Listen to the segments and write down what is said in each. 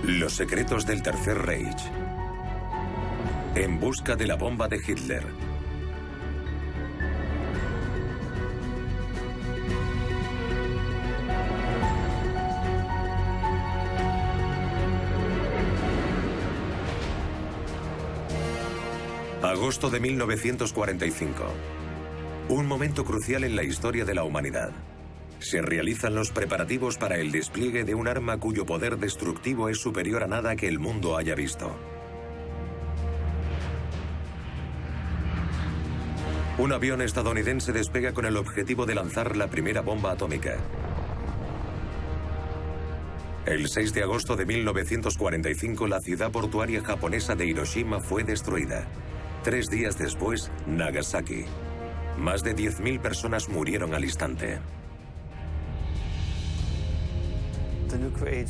Los secretos del Tercer Reich. En busca de la bomba de Hitler. Agosto de 1945. Un momento crucial en la historia de la humanidad. Se realizan los preparativos para el despliegue de un arma cuyo poder destructivo es superior a nada que el mundo haya visto. Un avión estadounidense despega con el objetivo de lanzar la primera bomba atómica. El 6 de agosto de 1945, la ciudad portuaria japonesa de Hiroshima fue destruida. 3 días después, Nagasaki. Más de 10.000 personas murieron al instante.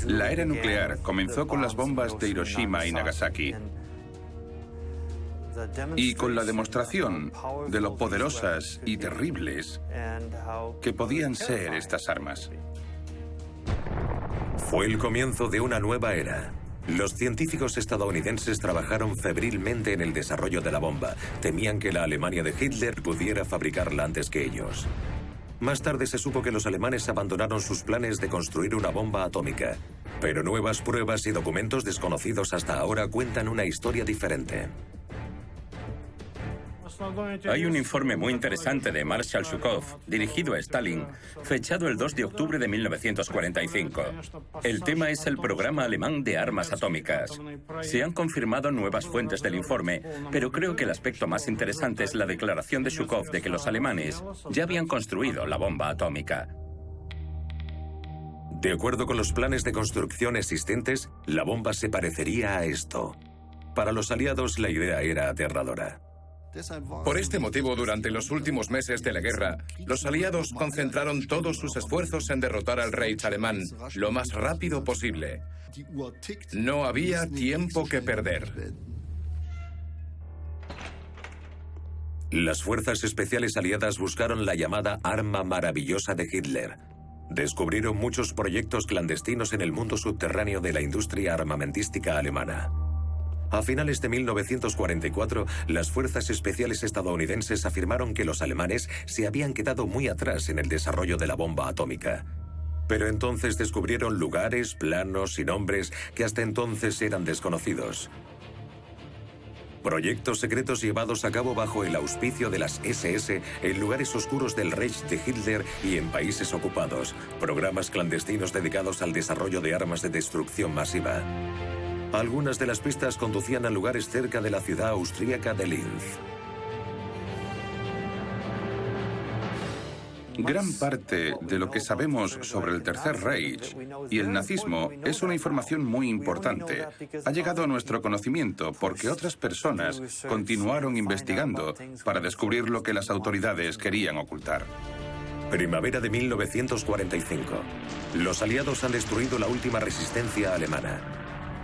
La era nuclear comenzó con las bombas de Hiroshima y Nagasaki y con la demostración de lo poderosas y terribles que podían ser estas armas. Fue el comienzo de una nueva era. Los científicos estadounidenses trabajaron febrilmente en el desarrollo de la bomba. Temían que la Alemania de Hitler pudiera fabricarla antes que ellos. Más tarde se supo que los alemanes abandonaron sus planes de construir una bomba atómica. Pero nuevas pruebas y documentos desconocidos hasta ahora cuentan una historia diferente. Hay un informe muy interesante de Marshal Zhukov, dirigido a Stalin, fechado el 2 de octubre de 1945. El tema es el programa alemán de armas atómicas. Se han confirmado nuevas fuentes del informe, pero creo que el aspecto más interesante es la declaración de Zhukov de que los alemanes ya habían construido la bomba atómica. De acuerdo con los planes de construcción existentes, la bomba se parecería a esto. Para los aliados, la idea era aterradora. Por este motivo, durante los últimos meses de la guerra, los aliados concentraron todos sus esfuerzos en derrotar al Reich alemán lo más rápido posible. No había tiempo que perder. Las fuerzas especiales aliadas buscaron la llamada arma maravillosa de Hitler. Descubrieron muchos proyectos clandestinos en el mundo subterráneo de la industria armamentística alemana. A finales de 1944, las fuerzas especiales estadounidenses afirmaron que los alemanes se habían quedado muy atrás en el desarrollo de la bomba atómica. Pero entonces descubrieron lugares, planos y nombres que hasta entonces eran desconocidos. Proyectos secretos llevados a cabo bajo el auspicio de las SS en lugares oscuros del Reich de Hitler y en países ocupados. Programas clandestinos dedicados al desarrollo de armas de destrucción masiva. Algunas de las pistas conducían a lugares cerca de la ciudad austríaca de Linz. Gran parte de lo que sabemos sobre el Tercer Reich y el nazismo es una información muy importante. Ha llegado a nuestro conocimiento porque otras personas continuaron investigando para descubrir lo que las autoridades querían ocultar. Primavera de 1945. Los aliados han destruido la última resistencia alemana.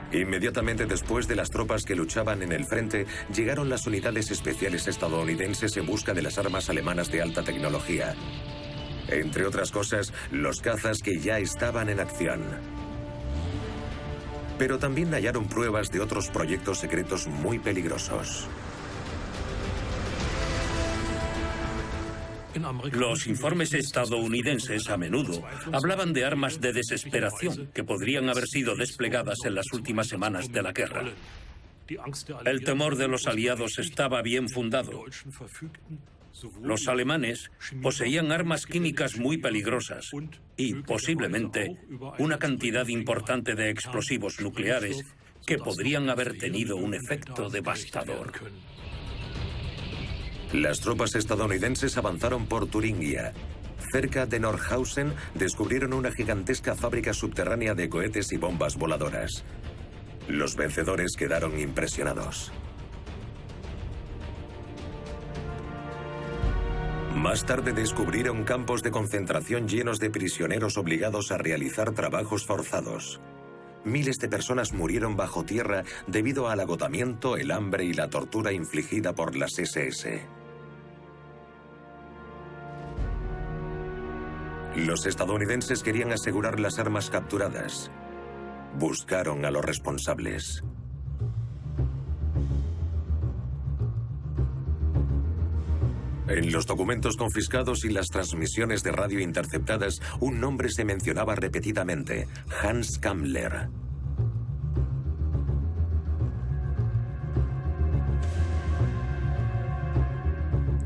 Inmediatamente después de las tropas que luchaban en el frente, llegaron las unidades especiales estadounidenses en busca de las armas alemanas de alta tecnología. Entre otras cosas, los cazas que ya estaban en acción. Pero también hallaron pruebas de otros proyectos secretos muy peligrosos. Los informes estadounidenses a menudo hablaban de armas de desesperación que podrían haber sido desplegadas en las últimas semanas de la guerra. El temor de los aliados estaba bien fundado. Los alemanes poseían armas químicas muy peligrosas y, posiblemente, una cantidad importante de explosivos nucleares que podrían haber tenido un efecto devastador. Las tropas estadounidenses avanzaron por Turingia. Cerca de Nordhausen descubrieron una gigantesca fábrica subterránea de cohetes y bombas voladoras. Los vencedores quedaron impresionados. Más tarde descubrieron campos de concentración llenos de prisioneros obligados a realizar trabajos forzados. Miles de personas murieron bajo tierra debido al agotamiento, el hambre y la tortura infligida por las SS. Los estadounidenses querían asegurar las armas capturadas. buscaron a los responsables. En los documentos confiscados y las transmisiones de radio interceptadas, un nombre se mencionaba repetidamente: Hans Kammler.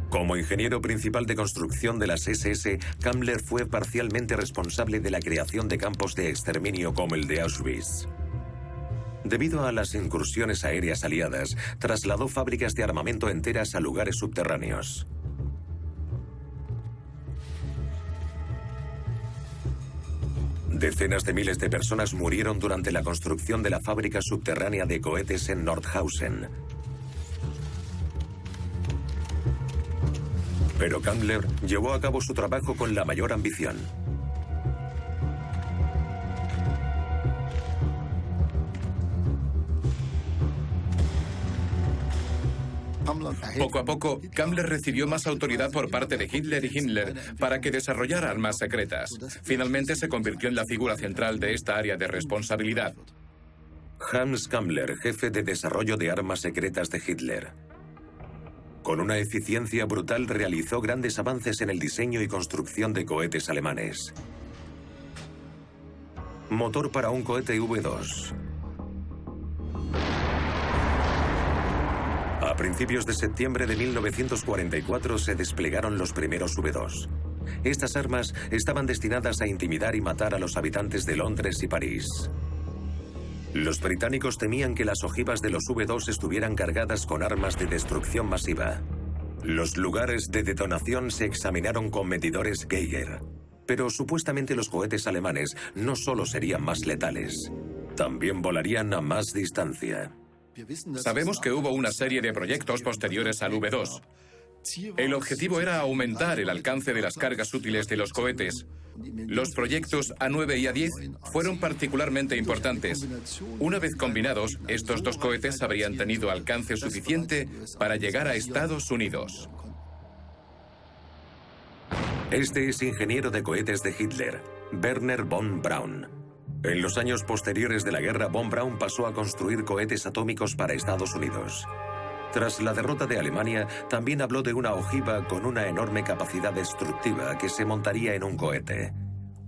Como ingeniero principal de construcción de las SS, Kammler fue parcialmente responsable de la creación de campos de exterminio como el de Auschwitz. Debido a las incursiones aéreas aliadas, trasladó fábricas de armamento enteras a lugares subterráneos. Decenas de miles de personas murieron durante la construcción de la fábrica subterránea de cohetes en Nordhausen. Pero Kammler llevó a cabo su trabajo con la mayor ambición. Poco a poco, Kammler recibió más autoridad por parte de Hitler y Himmler para que desarrollara armas secretas. Finalmente se convirtió en la figura central de esta área de responsabilidad. Hans Kammler, jefe de desarrollo de armas secretas de Hitler. Con una eficiencia brutal realizó grandes avances en el diseño y construcción de cohetes alemanes. Motor para un cohete V2. A principios de septiembre de 1944 se desplegaron los primeros V2. Estas armas estaban destinadas a intimidar y matar a los habitantes de Londres y París. Los británicos temían que las ojivas de los V2 estuvieran cargadas con armas de destrucción masiva. Los lugares de detonación se examinaron con medidores Geiger. Pero supuestamente los cohetes alemanes no solo serían más letales, también volarían a más distancia. Sabemos que hubo una serie de proyectos posteriores al V2. El objetivo era aumentar el alcance de las cargas útiles de los cohetes. Los proyectos A9 y A10 fueron particularmente importantes. Una vez combinados, estos dos cohetes habrían tenido alcance suficiente para llegar a Estados Unidos. Este es ingeniero de cohetes de Hitler, Werner von Braun. En los años posteriores de la guerra, von Braun pasó a construir cohetes atómicos para Estados Unidos. Tras la derrota de Alemania, también habló de una ojiva con una enorme capacidad destructiva que se montaría en un cohete.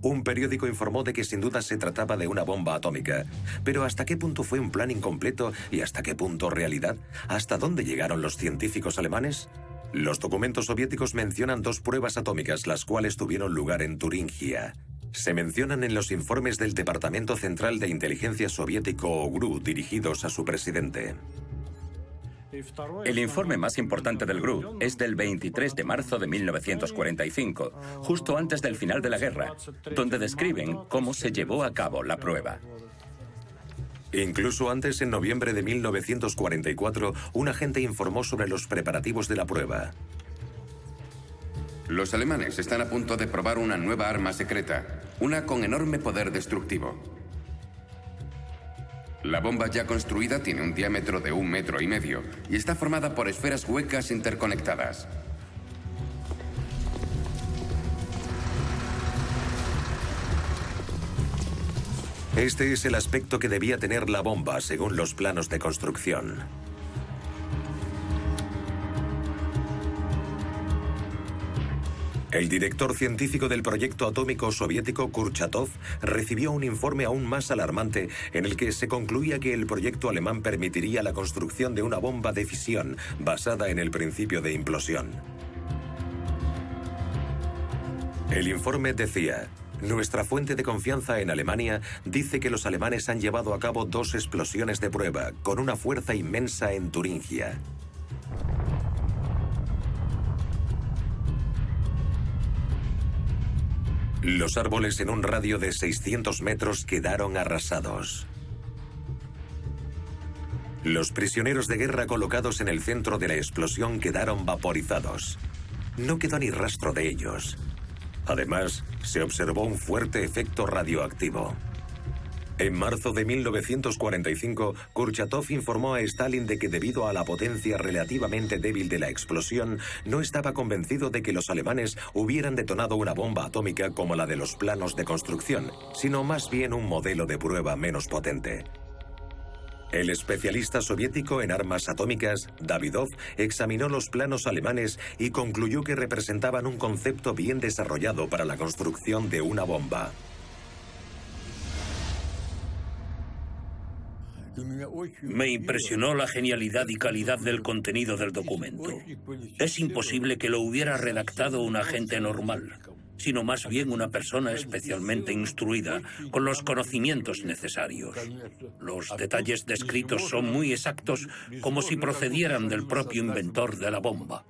Un periódico informó de que sin duda se trataba de una bomba atómica. Pero ¿hasta qué punto fue un plan incompleto y hasta qué punto realidad? ¿Hasta dónde llegaron los científicos alemanes? Los documentos soviéticos mencionan dos pruebas atómicas, las cuales tuvieron lugar en Turingia. Se mencionan en los informes del Departamento Central de Inteligencia Soviético o GRU dirigidos a su presidente. El informe más importante del GRU es del 23 de marzo de 1945, justo antes del final de la guerra, donde describen cómo se llevó a cabo la prueba. Incluso antes, en noviembre de 1944, un agente informó sobre los preparativos de la prueba. Los alemanes están a punto de probar una nueva arma secreta, una con enorme poder destructivo. La bomba ya construida tiene un diámetro de 1,5 metros y está formada por esferas huecas interconectadas. Este es el aspecto que debía tener la bomba, según los planos de construcción. El director científico del proyecto atómico soviético, Kurchatov, recibió un informe aún más alarmante en el que se concluía que el proyecto alemán permitiría la construcción de una bomba de fisión basada en el principio de implosión. El informe decía: nuestra fuente de confianza en Alemania dice que los alemanes han llevado a cabo 2 explosiones de prueba con una fuerza inmensa en Turingia. Los árboles en un radio de 600 metros quedaron arrasados. Los prisioneros de guerra colocados en el centro de la explosión quedaron vaporizados. No quedó ni rastro de ellos. Además, se observó un fuerte efecto radioactivo. En marzo de 1945, Kurchatov informó a Stalin de que debido a la potencia relativamente débil de la explosión, no estaba convencido de que los alemanes hubieran detonado una bomba atómica como la de los planos de construcción, sino más bien un modelo de prueba menos potente. El especialista soviético en armas atómicas, Davidov, examinó los planos alemanes y concluyó que representaban un concepto bien desarrollado para la construcción de una bomba. Me impresionó la genialidad y calidad del contenido del documento. Es imposible que lo hubiera redactado un agente normal, sino más bien una persona especialmente instruida, con los conocimientos necesarios. Los detalles descritos son muy exactos, como si procedieran del propio inventor de la bomba.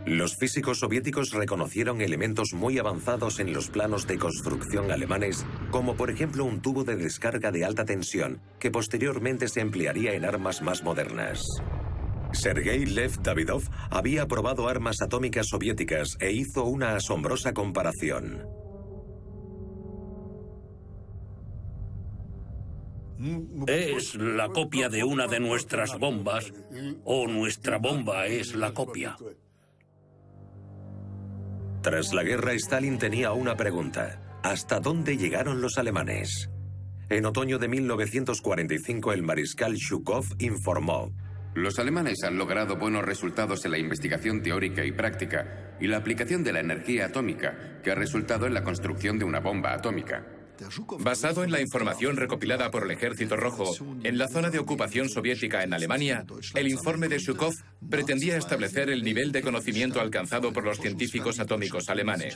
Los físicos soviéticos reconocieron elementos muy avanzados en los planos de construcción alemanes, como por ejemplo un tubo de descarga de alta tensión, que posteriormente se emplearía en armas más modernas. Sergei Lev Davidov había probado armas atómicas soviéticas e hizo una asombrosa comparación. Es la copia de una de nuestras bombas, o nuestra bomba es la copia. Tras la guerra, Stalin tenía una pregunta: ¿hasta dónde llegaron los alemanes? En otoño de 1945, el mariscal Zhukov informó: los alemanes han logrado buenos resultados en la investigación teórica y práctica y la aplicación de la energía atómica, que ha resultado en la construcción de una bomba atómica. Basado en la información recopilada por el Ejército Rojo en la zona de ocupación soviética en Alemania, el informe de Zhukov pretendía establecer el nivel de conocimiento alcanzado por los científicos atómicos alemanes.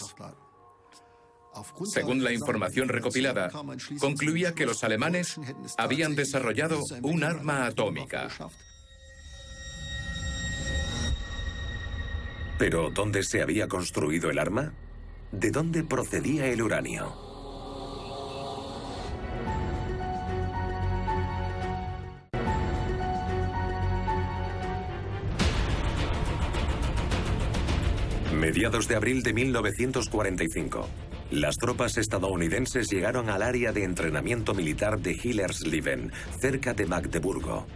Según la información recopilada, concluía que los alemanes habían desarrollado un arma atómica. ¿Pero dónde se había construido el arma? ¿De dónde procedía el uranio? Mediados de abril de 1945. Las tropas estadounidenses llegaron al área de entrenamiento militar de Hillersleben, cerca de Magdeburgo.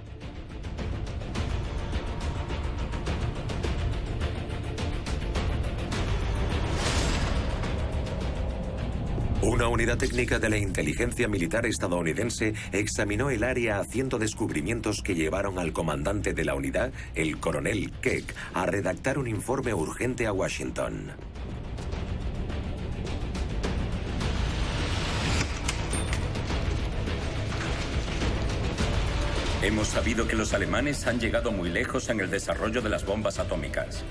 Una unidad técnica de la inteligencia militar estadounidense examinó el área haciendo descubrimientos que llevaron al comandante de la unidad, el coronel Keck, a redactar un informe urgente a Washington. Hemos sabido que los alemanes han llegado muy lejos en el desarrollo de las bombas atómicas.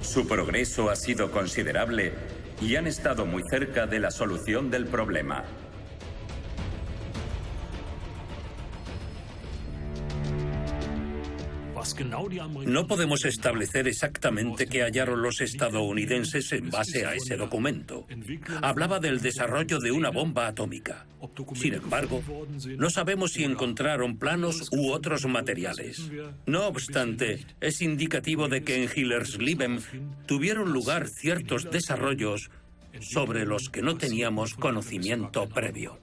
Su progreso ha sido considerable y han estado muy cerca de la solución del problema. No podemos establecer exactamente qué hallaron los estadounidenses en base a ese documento. Hablaba del desarrollo de una bomba atómica. Sin embargo, no sabemos si encontraron planos u otros materiales. No obstante, es indicativo de que en Hillersleben tuvieron lugar ciertos desarrollos sobre los que no teníamos conocimiento previo.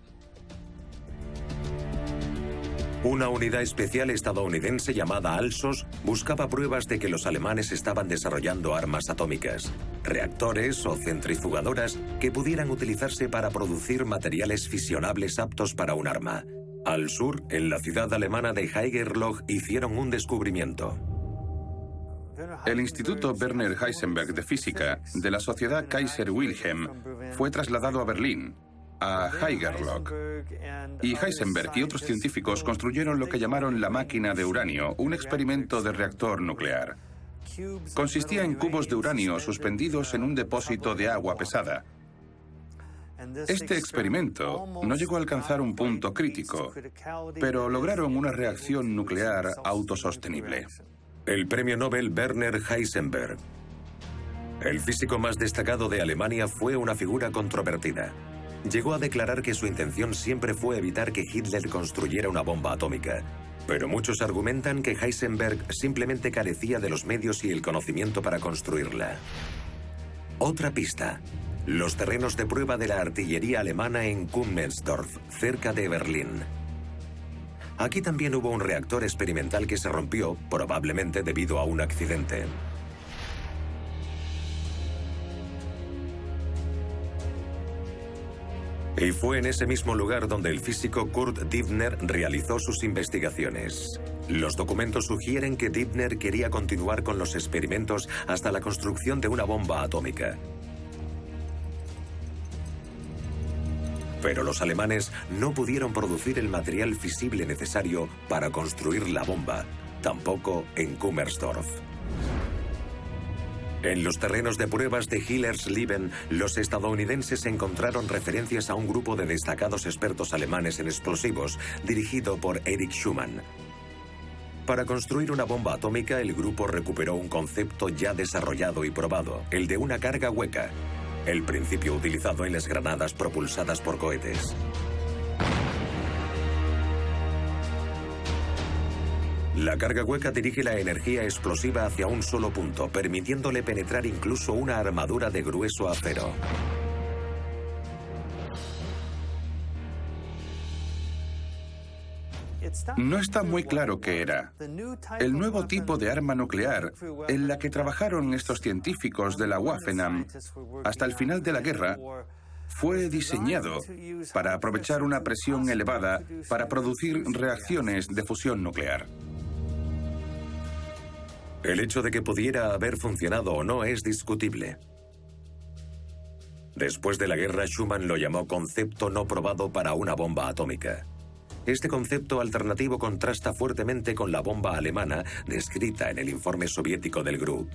Una unidad especial estadounidense llamada ALSOS buscaba pruebas de que los alemanes estaban desarrollando armas atómicas, reactores o centrifugadoras que pudieran utilizarse para producir materiales fisionables aptos para un arma. Al sur, en la ciudad alemana de Haigerloch, hicieron un descubrimiento. El Instituto Werner Heisenberg de Física de la Sociedad Kaiser Wilhelm fue trasladado a Berlín, a Haigerloch, y Heisenberg y otros científicos construyeron lo que llamaron la máquina de uranio, un experimento de reactor nuclear. Consistía en cubos de uranio suspendidos en un depósito de agua pesada. Este experimento no llegó a alcanzar un punto crítico, pero lograron una reacción nuclear autosostenible. El premio Nobel Werner Heisenberg. El físico más destacado de Alemania fue una figura controvertida. Llegó a declarar que su intención siempre fue evitar que Hitler construyera una bomba atómica, pero muchos argumentan que Heisenberg simplemente carecía de los medios y el conocimiento para construirla. Otra pista. Los terrenos de prueba de la artillería alemana en Kummersdorf, cerca de Berlín. Aquí también hubo un reactor experimental que se rompió, probablemente debido a un accidente. Y fue en ese mismo lugar donde el físico Kurt Dibner realizó sus investigaciones. Los documentos sugieren que Dibner quería continuar con los experimentos hasta la construcción de una bomba atómica. Pero los alemanes no pudieron producir el material fisible necesario para construir la bomba, tampoco en Kummersdorf. En los terrenos de pruebas de Hillersleben, los estadounidenses encontraron referencias a un grupo de destacados expertos alemanes en explosivos, dirigido por Erich Schumann. Para construir una bomba atómica, el grupo recuperó un concepto ya desarrollado y probado, el de una carga hueca, el principio utilizado en las granadas propulsadas por cohetes. La carga hueca dirige la energía explosiva hacia un solo punto, permitiéndole penetrar incluso una armadura de grueso acero. No está muy claro qué era. El nuevo tipo de arma nuclear en la que trabajaron estos científicos de la Waffenam hasta el final de la guerra fue diseñado para aprovechar una presión elevada para producir reacciones de fusión nuclear. El hecho de que pudiera haber funcionado o no es discutible. Después de la guerra, Schumann lo llamó concepto no probado para una bomba atómica. Este concepto alternativo contrasta fuertemente con la bomba alemana descrita en el informe soviético del GRU.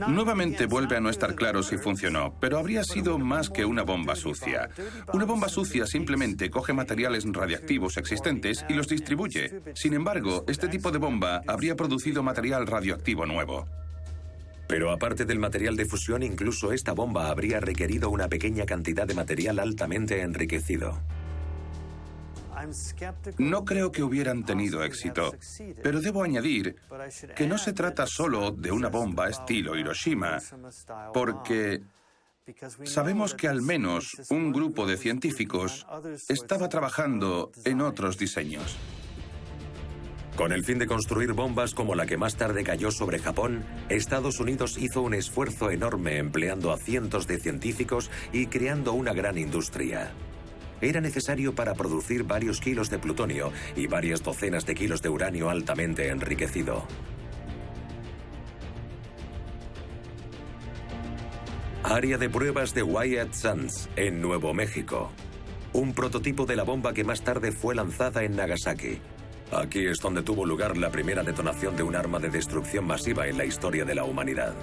Nuevamente vuelve a no estar claro si funcionó, pero habría sido más que una bomba sucia. Una bomba sucia simplemente coge materiales radiactivos existentes y los distribuye. Sin embargo, este tipo de bomba habría producido material radioactivo nuevo. Pero aparte del material de fusión, incluso esta bomba habría requerido una pequeña cantidad de material altamente enriquecido. No creo que hubieran tenido éxito, pero debo añadir que no se trata solo de una bomba estilo Hiroshima, porque sabemos que al menos un grupo de científicos estaba trabajando en otros diseños. Con el fin de construir bombas como la que más tarde cayó sobre Japón, Estados Unidos hizo un esfuerzo enorme empleando a cientos de científicos y creando una gran industria. Era necesario para producir varios kilos de plutonio y varias docenas de kilos de uranio altamente enriquecido. Área de pruebas de Wyatt Sands, en Nuevo México. Un prototipo de la bomba que más tarde fue lanzada en Nagasaki. Aquí es donde tuvo lugar la primera detonación de un arma de destrucción masiva en la historia de la humanidad.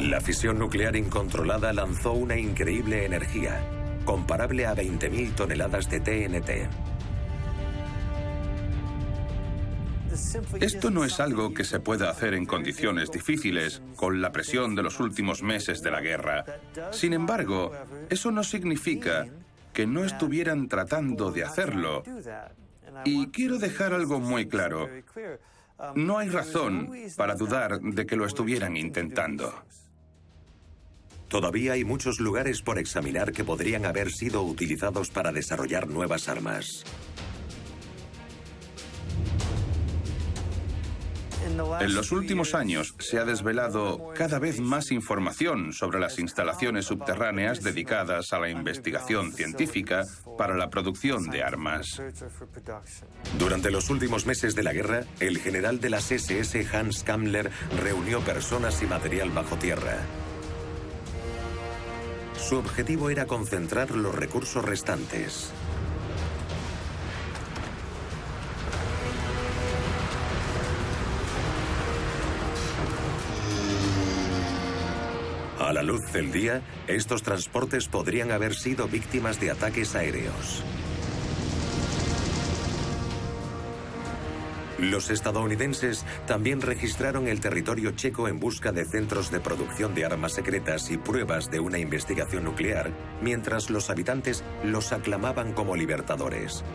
La fisión nuclear incontrolada lanzó una increíble energía, comparable a 20.000 toneladas de TNT. Esto no es algo que se pueda hacer en condiciones difíciles, con la presión de los últimos meses de la guerra. Sin embargo, eso no significa que no estuvieran tratando de hacerlo. Y quiero dejar algo muy claro. No hay razón para dudar de que lo estuvieran intentando. Todavía hay muchos lugares por examinar que podrían haber sido utilizados para desarrollar nuevas armas. En los últimos años se ha desvelado cada vez más información sobre las instalaciones subterráneas dedicadas a la investigación científica para la producción de armas. Durante los últimos meses de la guerra, el general de las SS Hans Kammler reunió personas y material bajo tierra. Su objetivo era concentrar los recursos restantes. A la luz del día, estos transportes podrían haber sido víctimas de ataques aéreos. Los estadounidenses también registraron el territorio checo en busca de centros de producción de armas secretas y pruebas de una investigación nuclear, mientras los habitantes los aclamaban como libertadores.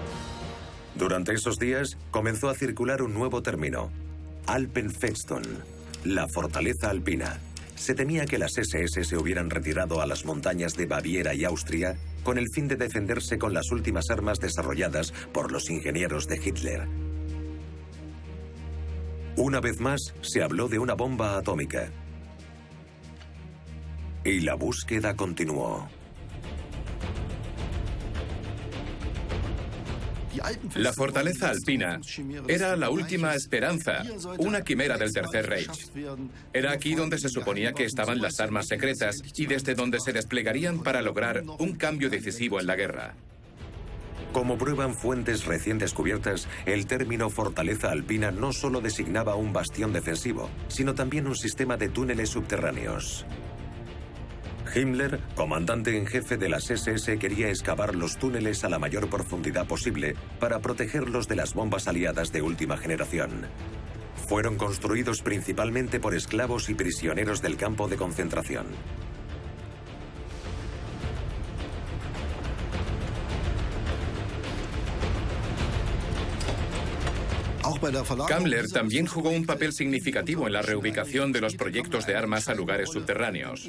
Durante esos días comenzó a circular un nuevo término: Alpenfestung, la fortaleza alpina. Se temía que las SS se hubieran retirado a las montañas de Baviera y Austria con el fin de defenderse con las últimas armas desarrolladas por los ingenieros de Hitler. Una vez más, se habló de una bomba atómica. Y la búsqueda continuó. La fortaleza alpina era la última esperanza, una quimera del Tercer Reich. Era aquí donde se suponía que estaban las armas secretas y desde donde se desplegarían para lograr un cambio decisivo en la guerra. Como prueban fuentes recién descubiertas, el término fortaleza alpina no solo designaba un bastión defensivo, sino también un sistema de túneles subterráneos. Himmler, comandante en jefe de las SS, quería excavar los túneles a la mayor profundidad posible para protegerlos de las bombas aliadas de última generación. Fueron construidos principalmente por esclavos y prisioneros del campo de concentración. Kammler también jugó un papel significativo en la reubicación de los proyectos de armas a lugares subterráneos.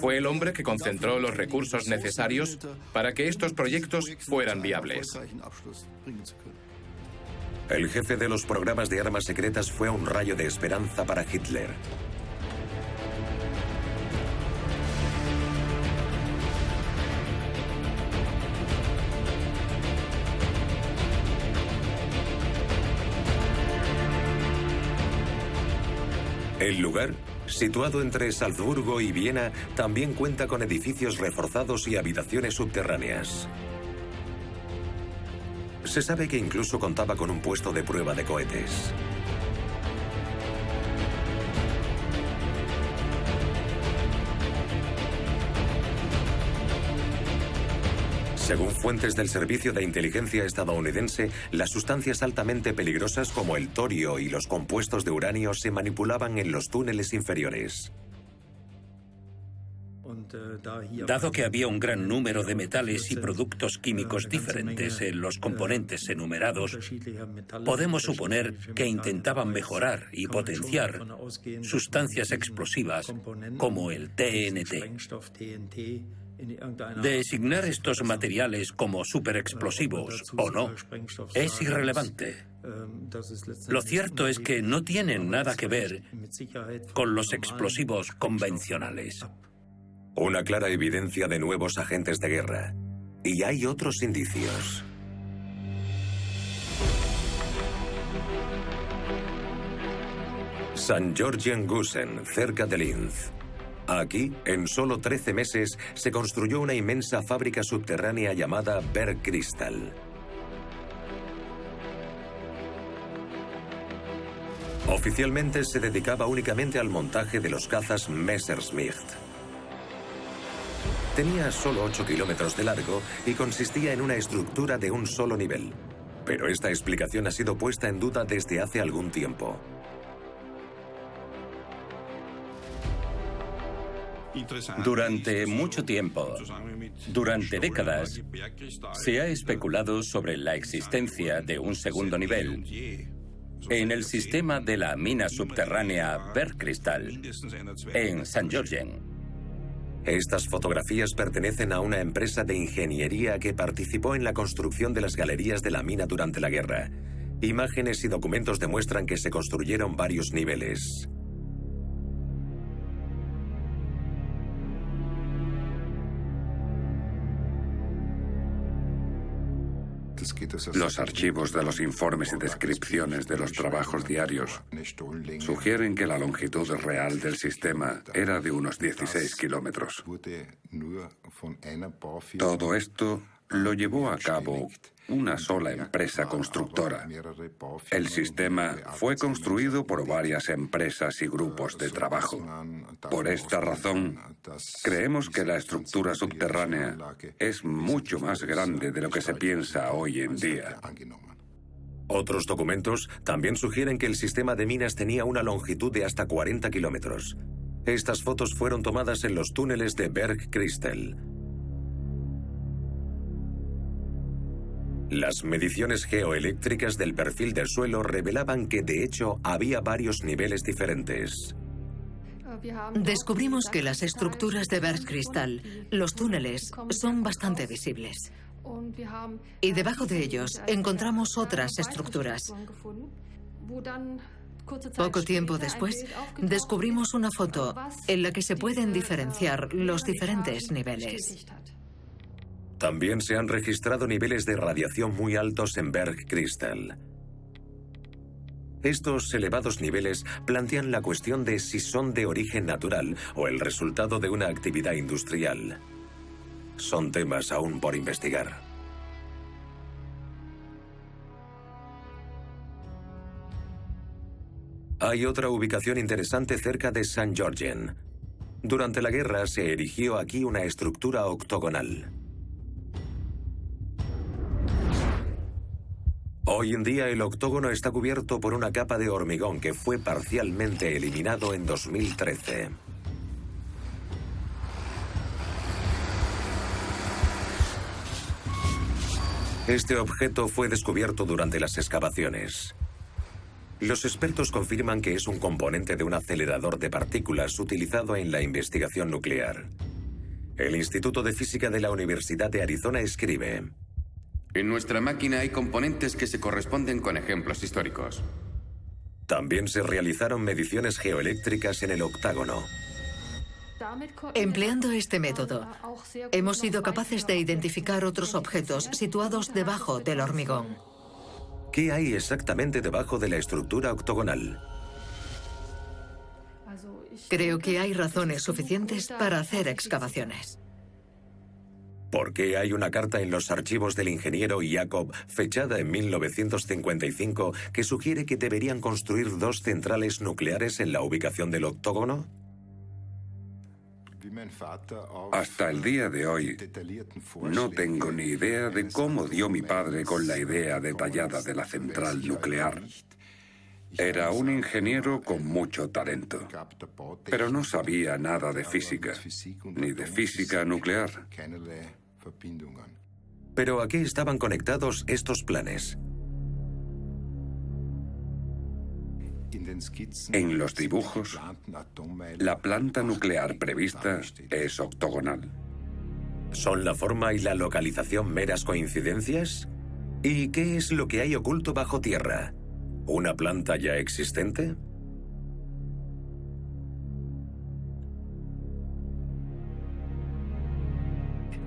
Fue el hombre que concentró los recursos necesarios para que estos proyectos fueran viables. El jefe de los programas de armas secretas fue un rayo de esperanza para Hitler. El lugar, situado entre Salzburgo y Viena, también cuenta con edificios reforzados y habitaciones subterráneas. Se sabe que incluso contaba con un puesto de prueba de cohetes. Según fuentes del Servicio de Inteligencia estadounidense, las sustancias altamente peligrosas como el torio y los compuestos de uranio se manipulaban en los túneles inferiores. Dado que había un gran número de metales y productos químicos diferentes en los componentes enumerados, podemos suponer que intentaban mejorar y potenciar sustancias explosivas como el TNT. Designar estos materiales como superexplosivos o no es irrelevante. Lo cierto es que no tienen nada que ver con los explosivos convencionales. Una clara evidencia de nuevos agentes de guerra. Y hay otros indicios. St. Georgen-Gusen, cerca de Linz. Aquí, en solo 13 meses, se construyó una inmensa fábrica subterránea llamada Bergkristall. Oficialmente se dedicaba únicamente al montaje de los cazas Messerschmitt. Tenía solo 8 kilómetros de largo y consistía en una estructura de un solo nivel. Pero esta explicación ha sido puesta en duda desde hace algún tiempo. Durante mucho tiempo, durante décadas, se ha especulado sobre la existencia de un segundo nivel en el sistema de la mina subterránea Bergkristall, en St. Georgen. Estas fotografías pertenecen a una empresa de ingeniería que participó en la construcción de las galerías de la mina durante la guerra. Imágenes y documentos demuestran que se construyeron varios niveles. Los archivos de los informes y descripciones de los trabajos diarios sugieren que la longitud real del sistema era de unos 16 kilómetros. Todo esto lo llevó a cabo una sola empresa constructora. El sistema fue construido por varias empresas y grupos de trabajo. Por esta razón, creemos que la estructura subterránea es mucho más grande de lo que se piensa hoy en día. Otros documentos también sugieren que el sistema de minas tenía una longitud de hasta 40 kilómetros. Estas fotos fueron tomadas en los túneles de Bergkristel. Las mediciones geoeléctricas del perfil del suelo revelaban que, de hecho, había varios niveles diferentes. Descubrimos que las estructuras de Bergkristal, los túneles, son bastante visibles. Y debajo de ellos encontramos otras estructuras. Poco tiempo después, descubrimos una foto en la que se pueden diferenciar los diferentes niveles. También se han registrado niveles de radiación muy altos en Bergkristal. Estos elevados niveles plantean la cuestión de si son de origen natural o el resultado de una actividad industrial. Son temas aún por investigar. Hay otra ubicación interesante cerca de St. Georgen. Durante la guerra se erigió aquí una estructura octogonal. Hoy en día el octógono está cubierto por una capa de hormigón que fue parcialmente eliminado en 2013. Este objeto fue descubierto durante las excavaciones. Los expertos confirman que es un componente de un acelerador de partículas utilizado en la investigación nuclear. El Instituto de Física de la Universidad de Arizona escribe: en nuestra máquina hay componentes que se corresponden con ejemplos históricos. También se realizaron mediciones geoeléctricas en el octágono. Empleando este método, hemos sido capaces de identificar otros objetos situados debajo del hormigón. ¿Qué hay exactamente debajo de la estructura octogonal? Creo que hay razones suficientes para hacer excavaciones. ¿Por qué hay una carta en los archivos del ingeniero Jacob, fechada en 1955, que sugiere que deberían construir 2 centrales nucleares en la ubicación del octógono? Hasta el día de hoy, no tengo ni idea de cómo dio mi padre con la idea detallada de la central nuclear. Era un ingeniero con mucho talento, pero no sabía nada de física, ni de física nuclear. ¿Pero a qué estaban conectados estos planes? En los dibujos, la planta nuclear prevista es octogonal. ¿Son la forma y la localización meras coincidencias? ¿Y qué es lo que hay oculto bajo tierra? ¿Una planta ya existente?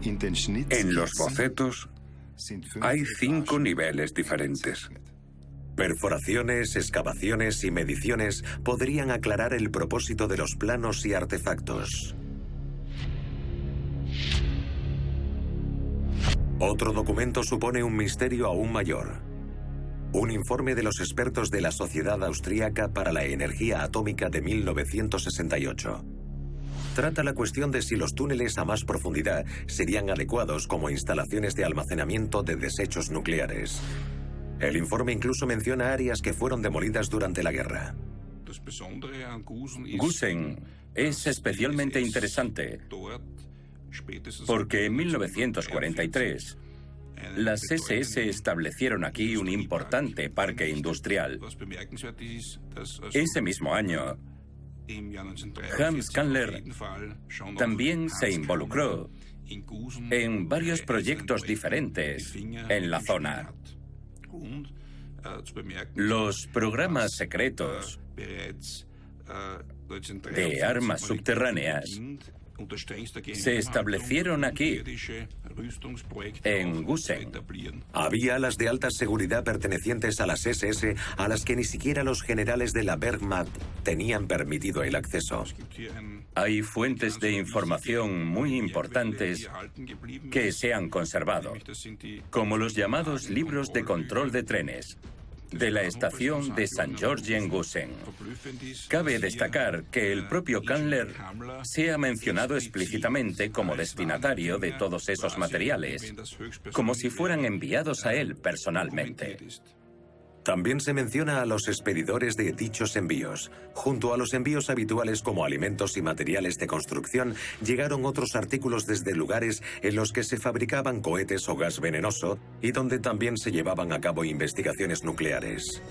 En los bocetos hay 5 niveles diferentes. Perforaciones, excavaciones y mediciones podrían aclarar el propósito de los planos y artefactos. Otro documento supone un misterio aún mayor. Un informe de los expertos de la Sociedad Austríaca para la Energía Atómica de 1968. Trata la cuestión de si los túneles a más profundidad serían adecuados como instalaciones de almacenamiento de desechos nucleares. El informe incluso menciona áreas que fueron demolidas durante la guerra. Gusen es especialmente interesante porque en 1943 las SS establecieron aquí un importante parque industrial. Ese mismo año, Hans Kammler también se involucró en varios proyectos diferentes en la zona. Los programas secretos de armas subterráneas se establecieron aquí, en Gusen. Había alas de alta seguridad pertenecientes a las SS a las que ni siquiera los generales de la Wehrmacht tenían permitido el acceso. Hay fuentes de información muy importantes que se han conservado, como los llamados libros de control de trenes de la estación de St. Georgen Gusen. Cabe destacar que el propio Kammler se ha mencionado explícitamente como destinatario de todos esos materiales, como si fueran enviados a él personalmente. También se menciona a los expedidores de dichos envíos. Junto a los envíos habituales como alimentos y materiales de construcción, llegaron otros artículos desde lugares en los que se fabricaban cohetes o gas venenoso y donde también se llevaban a cabo investigaciones nucleares.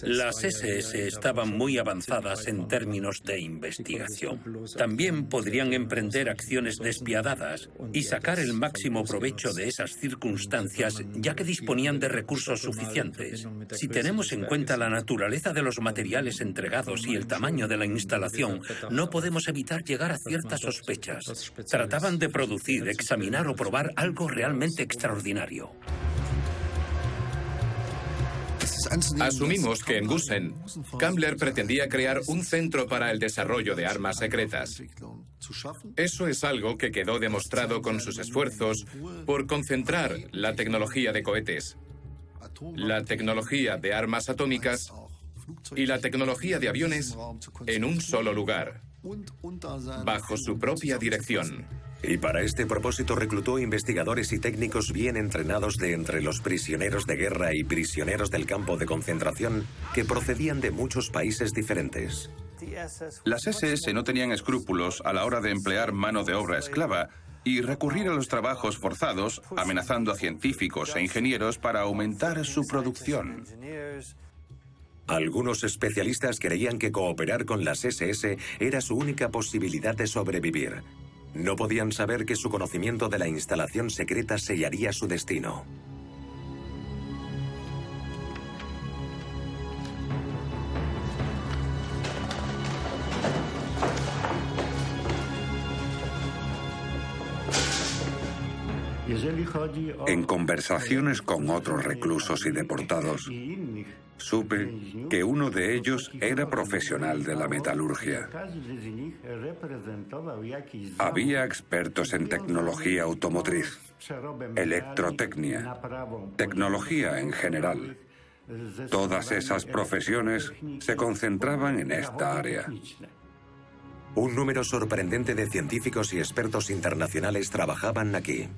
Las SS estaban muy avanzadas en términos de investigación. También podrían emprender acciones despiadadas y sacar el máximo provecho de esas circunstancias, ya que disponían de recursos suficientes. Si tenemos en cuenta la naturaleza de los materiales entregados y el tamaño de la instalación, no podemos evitar llegar a ciertas sospechas. Trataban de producir, examinar o probar algo realmente extraordinario. Asumimos que en Gusen, Kammler pretendía crear un centro para el desarrollo de armas secretas. Eso es algo que quedó demostrado con sus esfuerzos por concentrar la tecnología de cohetes, la tecnología de armas atómicas y la tecnología de aviones en un solo lugar, bajo su propia dirección. Y para este propósito reclutó investigadores y técnicos bien entrenados de entre los prisioneros de guerra y prisioneros del campo de concentración que procedían de muchos países diferentes. Las SS no tenían escrúpulos a la hora de emplear mano de obra esclava y recurrir a los trabajos forzados, amenazando a científicos e ingenieros para aumentar su producción. Algunos especialistas creían que cooperar con las SS era su única posibilidad de sobrevivir. No podían saber que su conocimiento de la instalación secreta sellaría su destino. En conversaciones con otros reclusos y deportados, supe que uno de ellos era profesional de la metalurgia. Había expertos en tecnología automotriz, electrotecnia, tecnología en general. Todas esas profesiones se concentraban en esta área. Un número sorprendente de científicos y expertos internacionales trabajaban aquí.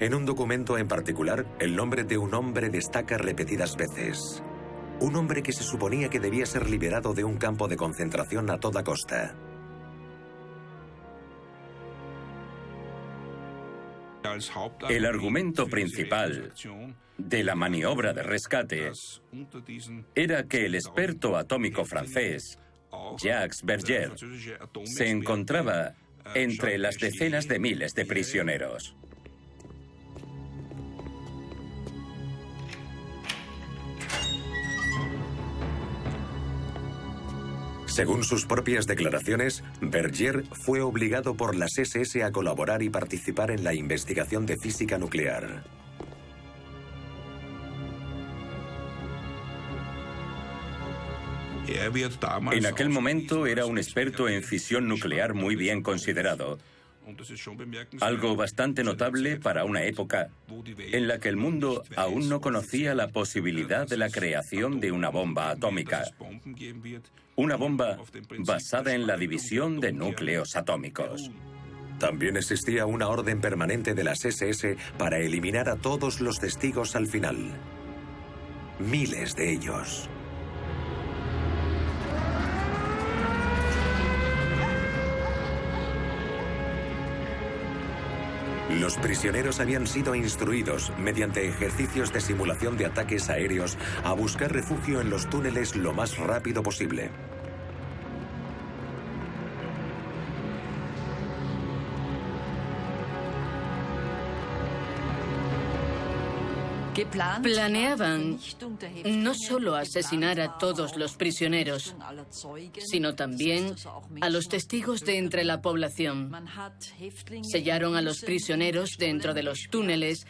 En un documento en particular, el nombre de un hombre destaca repetidas veces. Un hombre que se suponía que debía ser liberado de un campo de concentración a toda costa. El argumento principal de la maniobra de rescate era que el experto atómico francés, Jacques Berger, se encontraba entre las decenas de miles de prisioneros. Según sus propias declaraciones, Berger fue obligado por las SS a colaborar y participar en la investigación de física nuclear. En aquel momento era un experto en fisión nuclear muy bien considerado, algo bastante notable para una época en la que el mundo aún no conocía la posibilidad de la creación de una bomba atómica. Una bomba basada en la división de núcleos atómicos. También existía una orden permanente de las SS para eliminar a todos los testigos al final. Miles de ellos. Los prisioneros habían sido instruidos, mediante ejercicios de simulación de ataques aéreos, a buscar refugio en los túneles lo más rápido posible. Planeaban no solo asesinar a todos los prisioneros, sino también a los testigos de entre la población. Sellaron a los prisioneros dentro de los túneles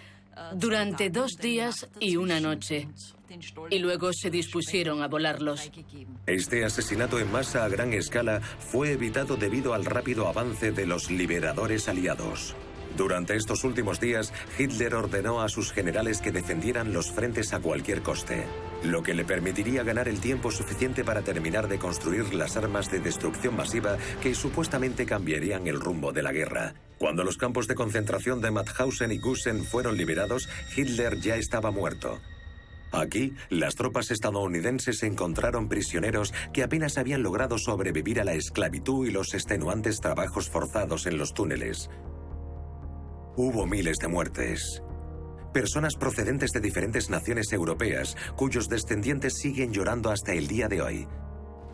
durante 2 días y 1 noche, y luego se dispusieron a volarlos. Este asesinato en masa a gran escala fue evitado debido al rápido avance de los liberadores aliados. Durante estos últimos días, Hitler ordenó a sus generales que defendieran los frentes a cualquier coste, lo que le permitiría ganar el tiempo suficiente para terminar de construir las armas de destrucción masiva que supuestamente cambiarían el rumbo de la guerra. Cuando los campos de concentración de Mauthausen y Gusen fueron liberados, Hitler ya estaba muerto. Aquí, las tropas estadounidenses encontraron prisioneros que apenas habían logrado sobrevivir a la esclavitud y los extenuantes trabajos forzados en los túneles. Hubo miles de muertes. Personas procedentes de diferentes naciones europeas, cuyos descendientes siguen llorando hasta el día de hoy.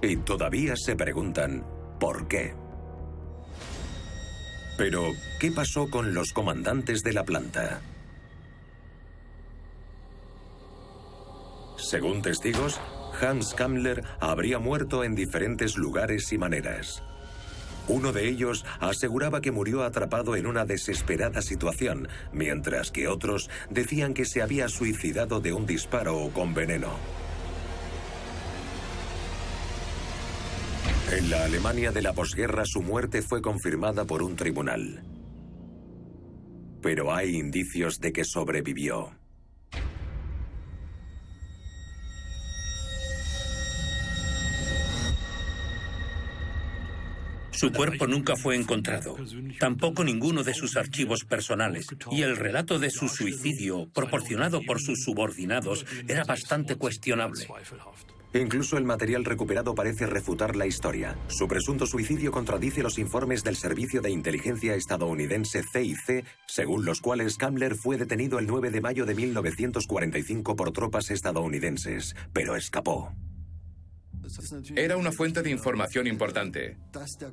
Y todavía se preguntan, ¿por qué? Pero, ¿qué pasó con los comandantes de la planta? Según testigos, Hans Kammler habría muerto en diferentes lugares y maneras. Uno de ellos aseguraba que murió atrapado en una desesperada situación, mientras que otros decían que se había suicidado de un disparo o con veneno. En la Alemania de la posguerra, su muerte fue confirmada por un tribunal. Pero hay indicios de que sobrevivió. Su cuerpo nunca fue encontrado, tampoco ninguno de sus archivos personales, y el relato de su suicidio, proporcionado por sus subordinados, era bastante cuestionable. Incluso el material recuperado parece refutar la historia. Su presunto suicidio contradice los informes del Servicio de Inteligencia estadounidense CIC, según los cuales Kammler fue detenido el 9 de mayo de 1945 por tropas estadounidenses, pero escapó. Era una fuente de información importante.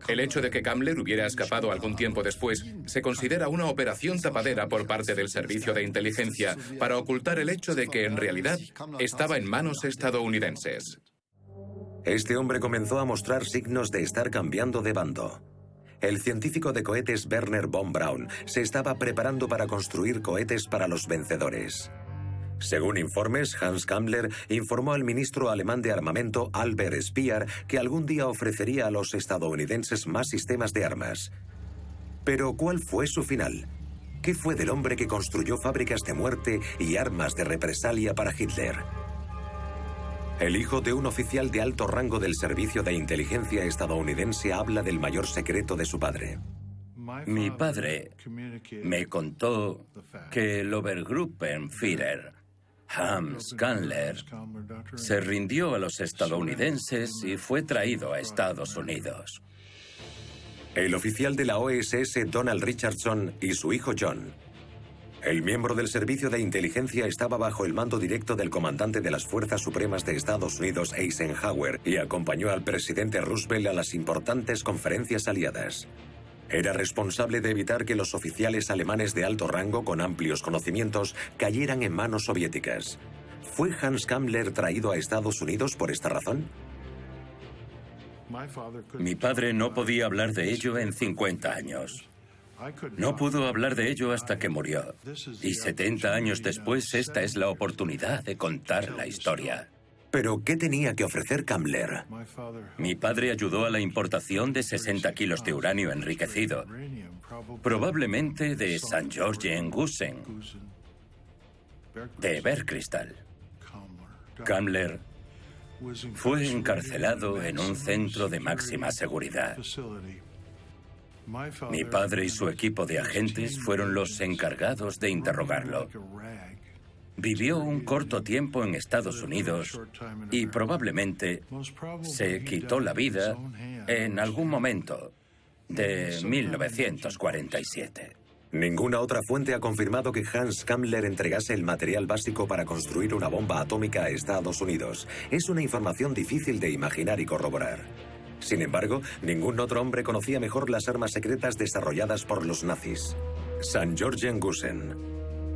El hecho de que Kammler hubiera escapado algún tiempo después se considera una operación tapadera por parte del Servicio de Inteligencia para ocultar el hecho de que en realidad estaba en manos estadounidenses. Este hombre comenzó a mostrar signos de estar cambiando de bando. El científico de cohetes Werner von Braun se estaba preparando para construir cohetes para los vencedores. Según informes, Hans Kammler informó al ministro alemán de armamento Albert Speer que algún día ofrecería a los estadounidenses más sistemas de armas. Pero, ¿cuál fue su final? ¿Qué fue del hombre que construyó fábricas de muerte y armas de represalia para Hitler? El hijo de un oficial de alto rango del Servicio de Inteligencia estadounidense habla del mayor secreto de su padre. Mi padre me contó que el Obergruppenführer Hans Kammler se rindió a los estadounidenses y fue traído a Estados Unidos. El oficial de la OSS Donald Richardson y su hijo John. El miembro del Servicio de Inteligencia estaba bajo el mando directo del comandante de las Fuerzas Supremas de Estados Unidos, Eisenhower, y acompañó al presidente Roosevelt a las importantes conferencias aliadas. Era responsable de evitar que los oficiales alemanes de alto rango con amplios conocimientos cayeran en manos soviéticas. ¿Fue Hans Kammler traído a Estados Unidos por esta razón? Mi padre no podía hablar de ello en 50 años. No pudo hablar de ello hasta que murió. Y 70 años después, esta es la oportunidad de contar la historia. ¿Pero qué tenía que ofrecer Kammler? Mi padre ayudó a la importación de 60 kilos de uranio enriquecido, probablemente de St. George en Gusen, de Bergkristall. Kammler fue encarcelado en un centro de máxima seguridad. Mi padre y su equipo de agentes fueron los encargados de interrogarlo. Vivió un corto tiempo en Estados Unidos y probablemente se quitó la vida en algún momento de 1947. Ninguna otra fuente ha confirmado que Hans Kammler entregase el material básico para construir una bomba atómica a Estados Unidos. Es una información difícil de imaginar y corroborar. Sin embargo, ningún otro hombre conocía mejor las armas secretas desarrolladas por los nazis. St. Georgen Gusen.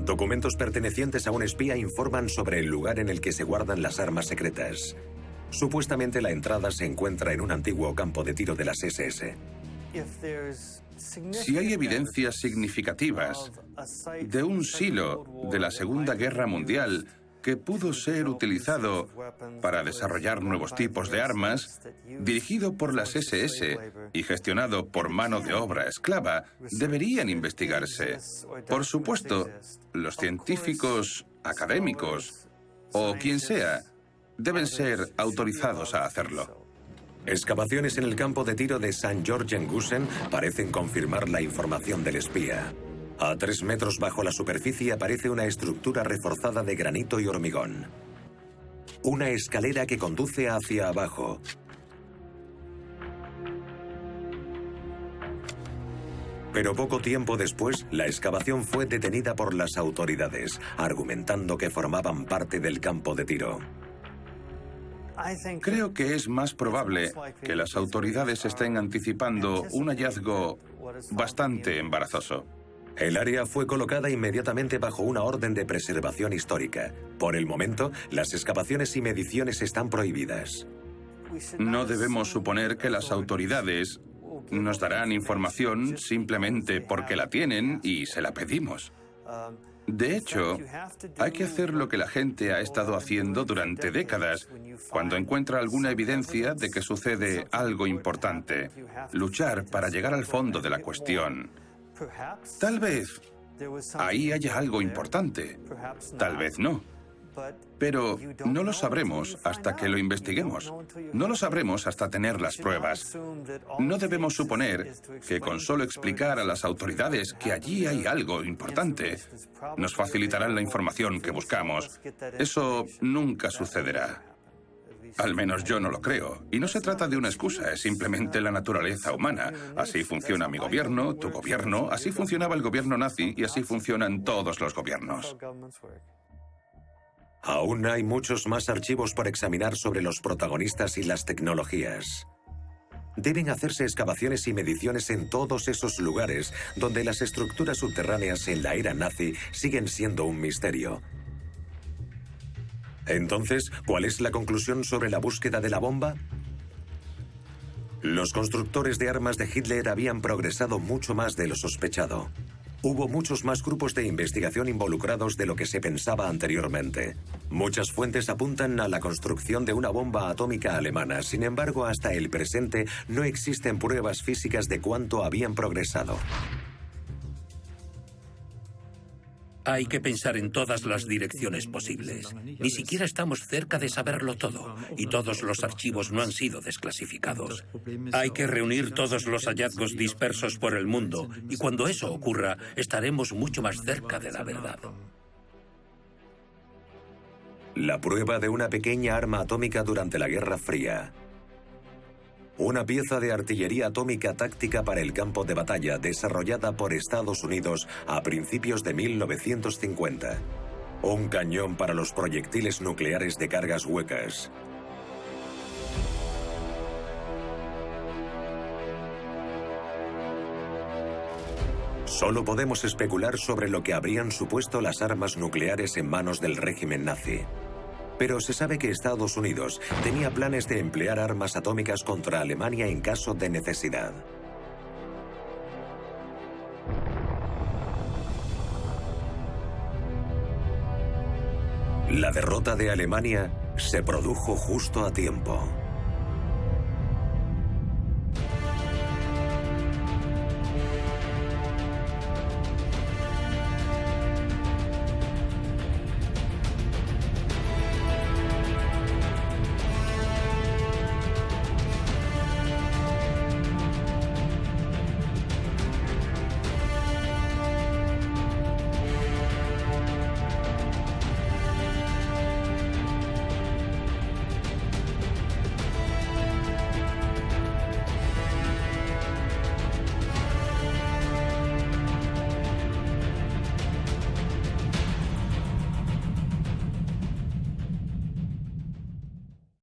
Documentos pertenecientes a un espía informan sobre el lugar en el que se guardan las armas secretas. Supuestamente la entrada se encuentra en un antiguo campo de tiro de las SS. Si hay evidencias significativas de un silo de la Segunda Guerra Mundial que pudo ser utilizado para desarrollar nuevos tipos de armas, dirigido por las SS y gestionado por mano de obra esclava, deberían investigarse. Por supuesto, los científicos, académicos o quien sea, deben ser autorizados a hacerlo. Excavaciones en el campo de tiro de St. Georgen-Gusen parecen confirmar la información del espía. A 3 metros bajo la superficie aparece una estructura reforzada de granito y hormigón. Una escalera que conduce hacia abajo. Pero poco tiempo después, la excavación fue detenida por las autoridades, argumentando que formaban parte del campo de tiro. Creo que es más probable que las autoridades estén anticipando un hallazgo bastante embarazoso. El área fue colocada inmediatamente bajo una orden de preservación histórica. Por el momento, las excavaciones y mediciones están prohibidas. No debemos suponer que las autoridades nos darán información simplemente porque la tienen y se la pedimos. De hecho, hay que hacer lo que la gente ha estado haciendo durante décadas cuando encuentra alguna evidencia de que sucede algo importante. Luchar para llegar al fondo de la cuestión. Tal vez ahí haya algo importante, tal vez no. Pero no lo sabremos hasta que lo investiguemos. No lo sabremos hasta tener las pruebas. No debemos suponer que con solo explicar a las autoridades que allí hay algo importante, nos facilitarán la información que buscamos. Eso nunca sucederá. Al menos yo no lo creo. Y no se trata de una excusa, es simplemente la naturaleza humana. Así funciona mi gobierno, tu gobierno, así funcionaba el gobierno nazi y así funcionan todos los gobiernos. Aún hay muchos más archivos por examinar sobre los protagonistas y las tecnologías. Deben hacerse excavaciones y mediciones en todos esos lugares donde las estructuras subterráneas en la era nazi siguen siendo un misterio. Entonces, ¿cuál es la conclusión sobre la búsqueda de la bomba? Los constructores de armas de Hitler habían progresado mucho más de lo sospechado. Hubo muchos más grupos de investigación involucrados de lo que se pensaba anteriormente. Muchas fuentes apuntan a la construcción de una bomba atómica alemana. Sin embargo, hasta el presente no existen pruebas físicas de cuánto habían progresado. Hay que pensar en todas las direcciones posibles. Ni siquiera estamos cerca de saberlo todo, y todos los archivos no han sido desclasificados. Hay que reunir todos los hallazgos dispersos por el mundo, y cuando eso ocurra, estaremos mucho más cerca de la verdad. La prueba de una pequeña arma atómica durante la Guerra Fría. Una pieza de artillería atómica táctica para el campo de batalla desarrollada por Estados Unidos a principios de 1950. Un cañón para los proyectiles nucleares de cargas huecas. Solo podemos especular sobre lo que habrían supuesto las armas nucleares en manos del régimen nazi. Pero se sabe que Estados Unidos tenía planes de emplear armas atómicas contra Alemania en caso de necesidad. La derrota de Alemania se produjo justo a tiempo.